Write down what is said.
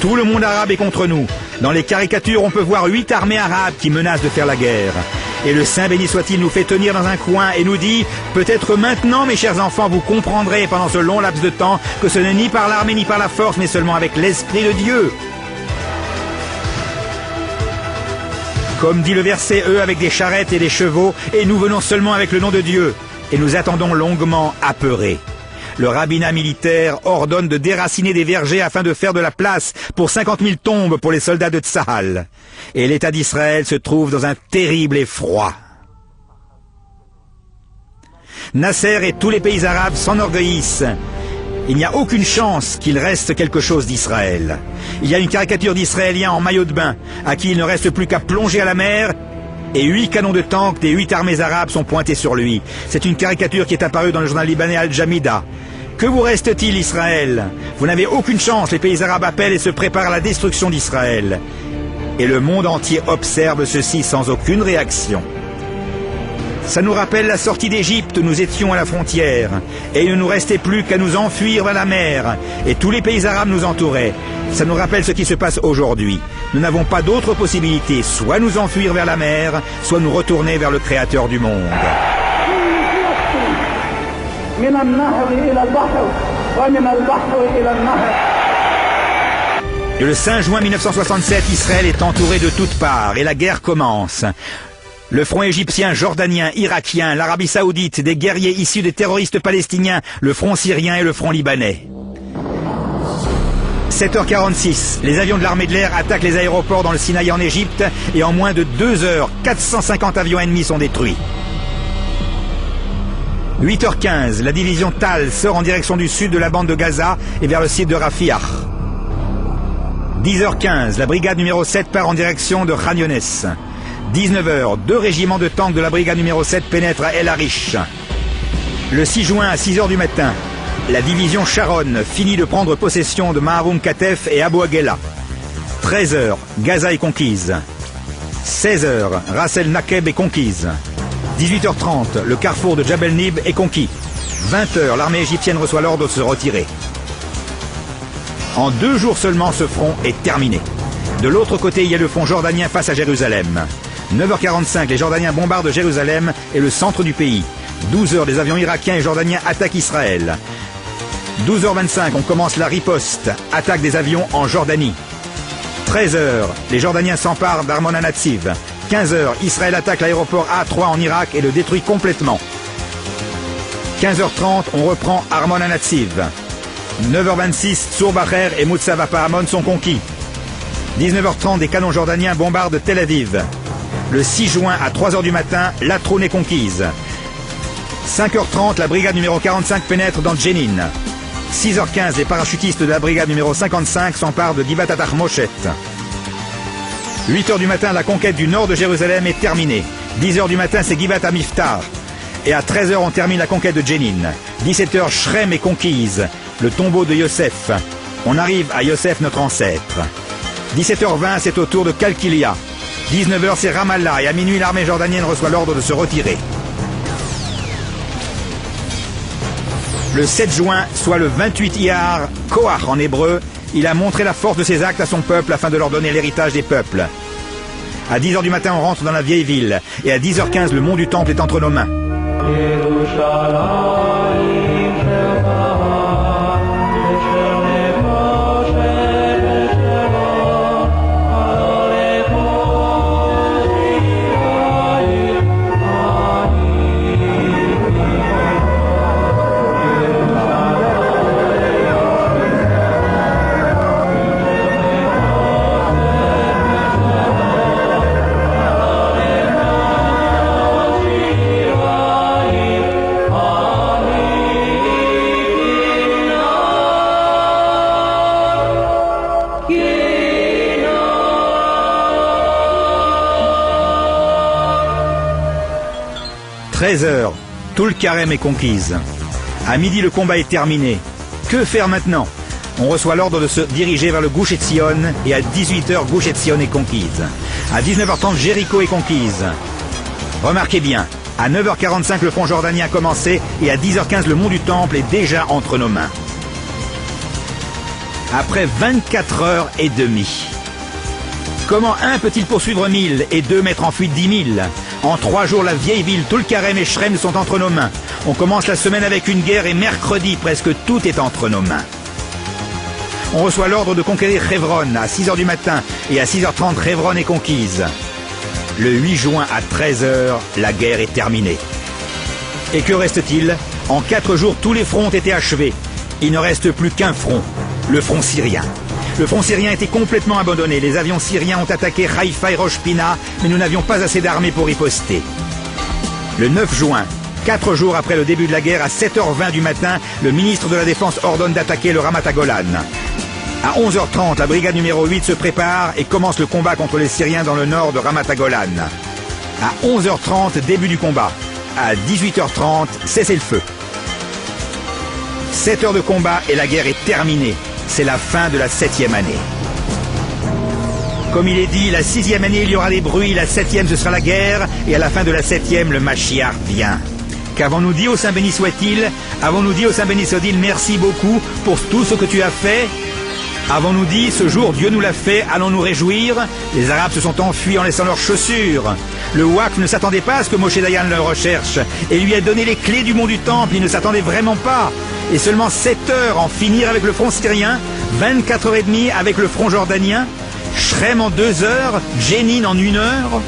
Tout le monde arabe est contre nous. Dans les caricatures, on peut voir 8 armées arabes qui menacent de faire la guerre. Et le Saint béni soit-il nous fait tenir dans un coin et nous dit « Peut-être maintenant, mes chers enfants, vous comprendrez pendant ce long laps de temps que ce n'est ni par l'armée ni par la force, mais seulement avec l'Esprit de Dieu. » Comme dit le verset, eux avec des charrettes et des chevaux, et nous venons seulement avec le nom de Dieu. Et nous attendons longuement apeurés. Le rabbinat militaire ordonne de déraciner des vergers afin de faire de la place pour 50 000 tombes pour les soldats de Tsahal. Et l'État d'Israël se trouve dans un terrible effroi. Nasser et tous les pays arabes s'enorgueillissent. Il n'y a aucune chance qu'il reste quelque chose d'Israël. Il y a une caricature d'Israéliens en maillot de bain, à qui il ne reste plus qu'à plonger à la mer, et 8 canons de tank des 8 armées arabes sont pointés sur lui. C'est une caricature qui est apparue dans le journal libanais Al-Jamida. Que vous reste-t-il, Israël? Vous n'avez aucune chance, les pays arabes appellent et se préparent à la destruction d'Israël. Et le monde entier observe ceci sans aucune réaction. Ça nous rappelle la sortie d'Égypte, nous étions à la frontière, et il ne nous restait plus qu'à nous enfuir vers la mer, et tous les pays arabes nous entouraient. Ça nous rappelle ce qui se passe aujourd'hui. Nous n'avons pas d'autre possibilité, soit nous enfuir vers la mer, soit nous retourner vers le Créateur du monde. Le 5 juin 1967, Israël est entouré de toutes parts, et la guerre commence. Le front égyptien, jordanien, irakien, l'Arabie saoudite, des guerriers issus des terroristes palestiniens, le front syrien et le front libanais. 7h46, les avions de l'armée de l'air attaquent les aéroports dans le Sinaï en Égypte et en moins de 2 heures, 450 avions ennemis sont détruits. 8h15, la division Tal sort en direction du sud de la bande de Gaza et vers le site de Rafah. 10h15, la brigade numéro 7 part en direction de Khan Younes. 19h, 2 régiments de tanks de la brigade numéro 7 pénètrent à El Arish. Le 6 juin à 6h du matin, la division Sharon finit de prendre possession de Maharoum Katef et Abu Aghela. 13h, Gaza est conquise. 16h, Ras El Nakeb est conquise. 18h30, le carrefour de Jabel Nib est conquis. 20h, l'armée égyptienne reçoit l'ordre de se retirer. En 2 jours seulement, ce front est terminé. De l'autre côté, il y a le front jordanien face à Jérusalem. 9h45, les Jordaniens bombardent Jérusalem et le centre du pays. 12h, des avions irakiens et jordaniens attaquent Israël. 12h25, on commence la riposte, attaque des avions en Jordanie. 13h, les Jordaniens s'emparent d'Armon HaNatsiv. 15h, Israël attaque l'aéroport A3 en Irak et le détruit complètement. 15h30, on reprend Armon HaNatsiv. 9h26, Tzur Bacher et Moutzava Pahamon sont conquis. 19h30, des canons jordaniens bombardent Tel Aviv. Le 6 juin à 3h du matin, Latroun est conquise. 5h30, la brigade numéro 45 pénètre dans Jenin. 6h15, les parachutistes de la brigade numéro 55 s'emparent de Givat Atach-Moshet. 8h du matin, la conquête du nord de Jérusalem est terminée. 10h du matin, c'est Givat HaMiftar. Et à 13h, on termine la conquête de Jenin. 17h, Shrem est conquise, le tombeau de Yosef. On arrive à Yosef, notre ancêtre. 17h20, c'est au tour de Kalkilia. 19h, c'est Ramallah, et à minuit, l'armée jordanienne reçoit l'ordre de se retirer. Le 7 juin, soit le 28 Iyar, Koach en hébreu, il a montré la force de ses actes à son peuple afin de leur donner l'héritage des peuples. À 10h du matin, on rentre dans la vieille ville, et à 10h15, le mont du Temple est entre nos mains. « 13h, tout le carême est conquise. À midi, le combat est terminé. Que faire maintenant? On reçoit l'ordre de se diriger vers le Gush Etzion et à 18h, Gush Etzion est conquise. À 19h30, Jéricho est conquise. Remarquez bien, à 9h45, le front jordanien a commencé et à 10h15, le mont du Temple est déjà entre nos mains. après 24 heures et demie. Comment un peut-il poursuivre 1000 et 2 mettre en fuite 10 000? En 3 jours, la vieille ville, Tulkarem et Shrem sont entre nos mains. On commence la semaine avec une guerre et mercredi, presque tout est entre nos mains. On reçoit l'ordre de conquérir Hebron à 6 heures du matin et à 6h30, Hebron est conquise. Le 8 juin à 13h, la guerre est terminée. Et que reste-t-il? En 4 jours, tous les fronts ont été achevés. Il ne reste plus qu'un front, le front syrien. Le front syrien était complètement abandonné. Les avions syriens ont attaqué Haïfa et Rosh Pina, mais nous n'avions pas assez d'armées pour riposter. Le 9 juin, 4 jours après le début de la guerre, à 7h20 du matin, le ministre de la Défense ordonne d'attaquer le Ramat Golan. À 11h30, la brigade numéro 8 se prépare et commence le combat contre les Syriens dans le nord de Ramat Golan. À 11h30, début du combat. À 18h30, cessez-le-feu. 7 heures de combat et la guerre est terminée. C'est la fin de la 7e année. Comme il est dit, la 6e année, il y aura des bruits, la 7e, ce sera la guerre, et à la fin de la 7e, le Mashiach vient. Qu'avons-nous dit au Saint béni soit-il? Avons-nous dit au Saint béni soit-il, merci beaucoup pour tout ce que tu as fait? Avons-nous dit, ce jour, Dieu nous l'a fait, allons nous réjouir? Les Arabes se sont enfuis en laissant leurs chaussures. Le Waqf ne s'attendait pas à ce que Moshe Dayan le recherche, et lui a donné les clés du mont du Temple, il ne s'attendait vraiment pas. Et seulement 7 heures en finir avec le front syrien, 24 heures et demie avec le front jordanien, Shrem en 2 heures, Jenin en 1 heure.